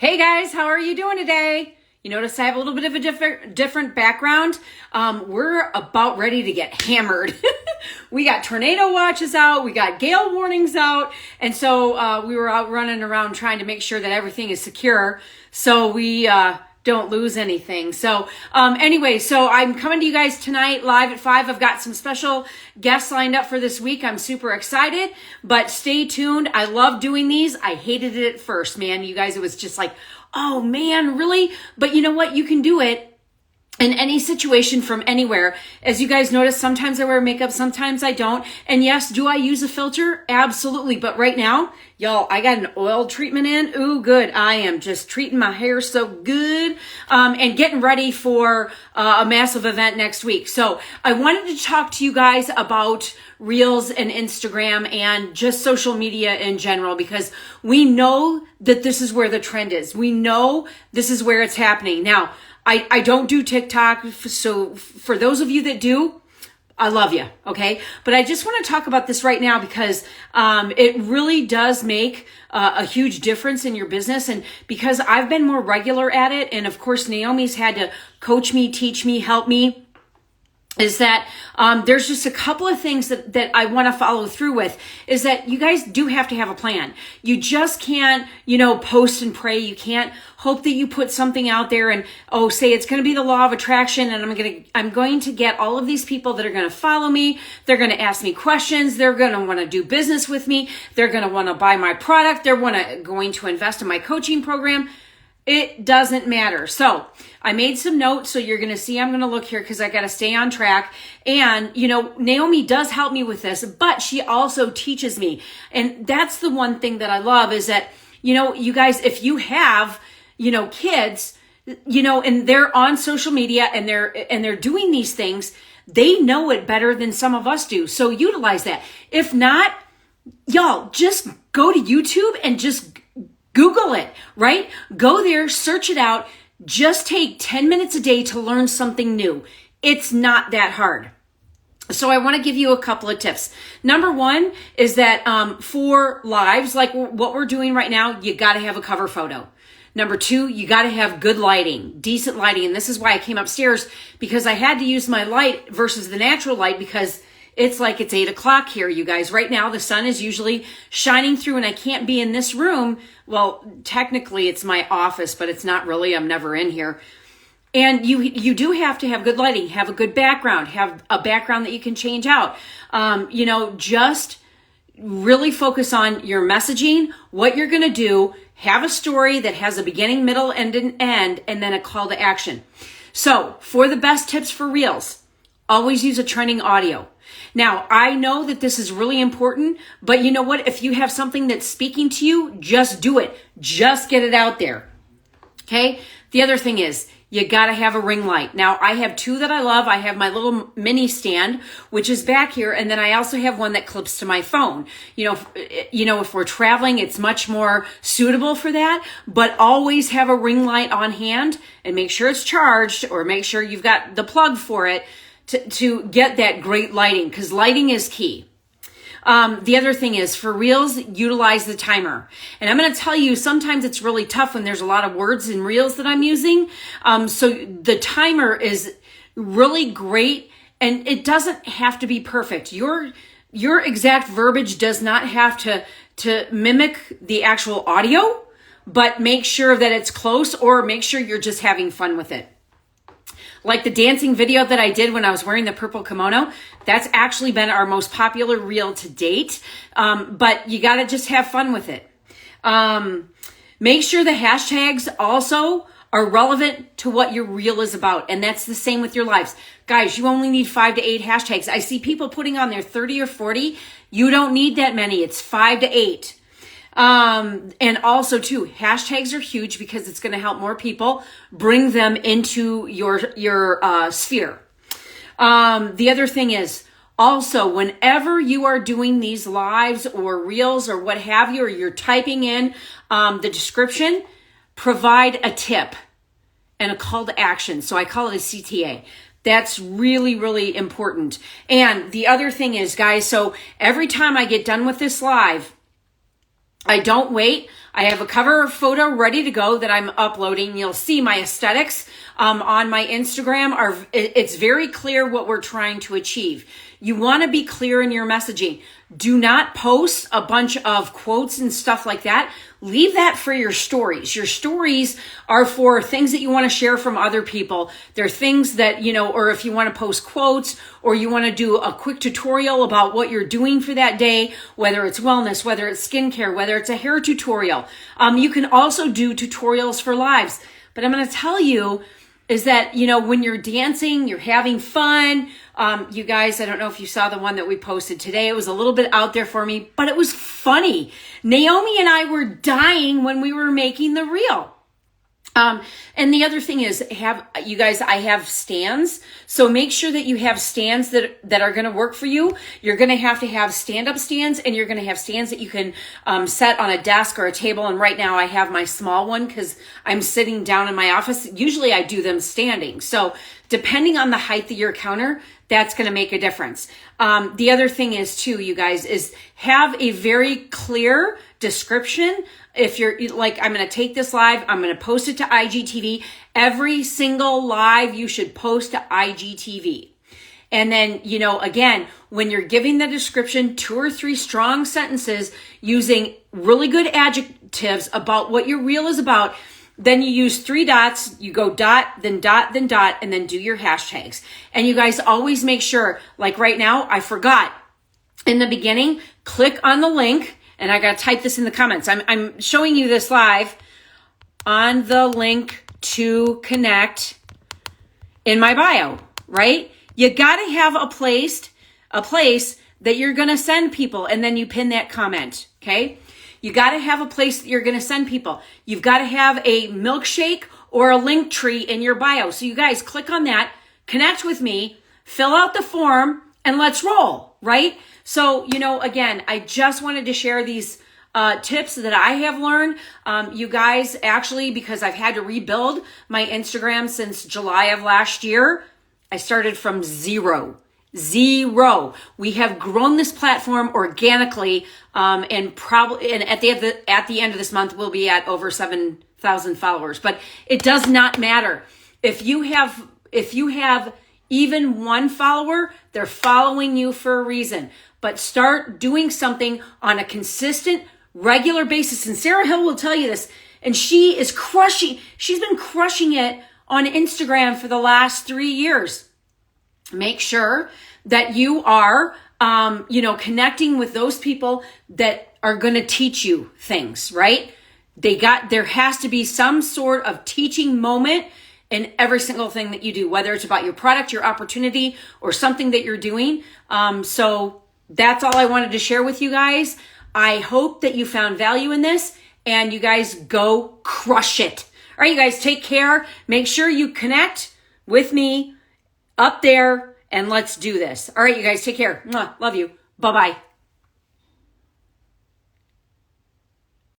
Hey guys, how are you doing today? You notice I have a little bit of a different background. We're about ready to get hammered. We got tornado watches out, we got gale warnings out, and so we were out running around trying to make sure that everything is secure so we don't lose anything. So anyway, so I'm coming to you guys tonight live at 5. I've got some special guests lined up for this week. I'm super excited, but stay tuned. I love doing these. I hated it at first, man. You guys, it was just like, oh man, really? But you know what? You can do it in any situation from anywhere. As you guys notice, sometimes I wear makeup, sometimes I don't. And yes, do I use a filter? Absolutely. But right now, y'all, I got an oil treatment in. Ooh, good. I am just treating my hair so good and getting ready for a massive event next week. So I wanted to talk to you guys about Reels and Instagram and just social media in general, because we know that this is where the trend is. We know this is where it's happening. Now, I don't do TikTok, so for those of you that do, I love you, okay? But I just want to talk about this right now because it really does make a huge difference in your business. And because I've been more regular at it, and of course, Naomi's had to coach me, teach me, help me, is that there's just a couple of things that I want to follow through with, is that you guys do have to have a plan. You just can't, post and pray. You can't hope that you put something out there and, say it's going to be the law of attraction and I'm going to get all of these people that are going to follow me. They're going to ask me questions. They're going to want to do business with me. They're going to want to buy my product. They're going to invest in my coaching program. It doesn't matter. So I made some notes. So you're going to see, I'm going to look here because I got to stay on track. And, Naomi does help me with this, but she also teaches me. And that's the one thing that I love is that, you guys, if you have, kids, and they're on social media and they're doing these things, they know it better than some of us do. So utilize that. If not, y'all, just go to YouTube and just Google it, right? Go there, search it out. Just take 10 minutes a day to learn something new. It's not that hard. So I want to give you a couple of tips. Number one is that for lives, like what we're doing right now, you got to have a cover photo. Number two, you got to have good lighting, decent lighting. And this is why I came upstairs, because I had to use my light versus the natural light, because it's 8 o'clock here, you guys. Right now, the sun is usually shining through and I can't be in this room. Well, technically it's my office, but it's not really. I'm never in here. And you do have to have good lighting, have a good background, have a background that you can change out. Just really focus on your messaging, what you're going to do, have a story that has a beginning, middle, and an end, and then a call to action. So for the best tips for Reels, always use a trending audio. Now, I know that this is really important, but you know what? If you have something that's speaking to you, just do it. Just get it out there. Okay? The other thing is, you got to have a ring light. Now, I have two that I love. I have my little mini stand, which is back here, and then I also have one that clips to my phone. If we're traveling, it's much more suitable for that, but always have a ring light on hand and make sure it's charged, or make sure you've got the plug for it to get that great lighting, because lighting is key. The other thing is, for Reels, utilize the timer. And I'm going to tell you, sometimes it's really tough when there's a lot of words in Reels that I'm using. So the timer is really great, and it doesn't have to be perfect. Your exact verbiage does not have to mimic the actual audio, but make sure that it's close, or make sure you're just having fun with it. Like the dancing video that I did when I was wearing the purple kimono, that's actually been our most popular reel to date. But you got to just have fun with it. Make sure the hashtags also are relevant to what your reel is about. And that's the same with your lives. Guys, you only need 5 to 8 hashtags. I see people putting on their 30 or 40. You don't need that many. It's 5 to 8. And also too, hashtags are huge because it's going to help more people bring them into your sphere. The other thing is also, whenever you are doing these lives or reels or what have you, or you're typing in, the description, provide a tip and a call to action. So I call it a CTA. That's really, really important. And the other thing is, guys, so every time I get done with this live, I don't wait. I have a cover photo ready to go that I'm uploading. You'll see my aesthetics on my Instagram. It's very clear what we're trying to achieve. You want to be clear in your messaging. Do not post a bunch of quotes and stuff like that. Leave that for your stories. Your stories are for things that you want to share from other people. They're things that, or if you want to post quotes or you want to do a quick tutorial about what you're doing for that day, whether it's wellness, whether it's skincare, whether it's a hair tutorial. You can also do tutorials for lives. But I'm going to tell you is that, when you're dancing, you're having fun. You guys, I don't know if you saw the one that we posted today. It was a little bit out there for me, but it was funny. Naomi and I were dying when we were making the reel. And the other thing is, I have stands. So make sure that you have stands that are going to work for you. You're going to have stand-up stands, and you're going to have stands that you can set on a desk or a table. And right now I have my small one because I'm sitting down in my office. Usually I do them standing. So depending on the height of your counter, that's going to make a difference. The other thing is too, you guys, is have a very clear description. If you're like, I'm going to take this live, I'm going to post it to IGTV. Every single live you should post to IGTV. And then, again, when you're giving the description, 2 or 3 strong sentences using really good adjectives about what your reel is about. Then you use 3 dots, you go dot, then dot, then dot, and then do your hashtags. And you guys always make sure, like right now, I forgot in the beginning, click on the link, and I got to type this in the comments. I'm showing you this live on the link to connect in my bio, right? You got to have a place that you're going to send people, and then you pin that comment, okay? You got to have a place that you're going to send people. You've got to have a milkshake or a link tree in your bio. So you guys click on that, connect with me, fill out the form, and let's roll, right? So, again, I just wanted to share these tips that I have learned. You guys, actually, because I've had to rebuild my Instagram since July of last year, I started from zero. We have grown this platform organically, and at the end of this month, we'll be at over 7,000 followers. But it does not matter if you have even 1 follower, they're following you for a reason. But start doing something on a consistent, regular basis. And Sarah Hill will tell you this, and she's been crushing it on Instagram for the last 3 years. Make sure that you are, connecting with those people that are going to teach you things, right? There has to be some sort of teaching moment in every single thing that you do, whether it's about your product, your opportunity, or something that you're doing. So that's all I wanted to share with you guys. I hope that you found value in this, and you guys go crush it. All right, you guys, take care. Make sure you connect with me up there, and let's do this. All right, you guys, take care. Mwah. Love you. Bye-bye.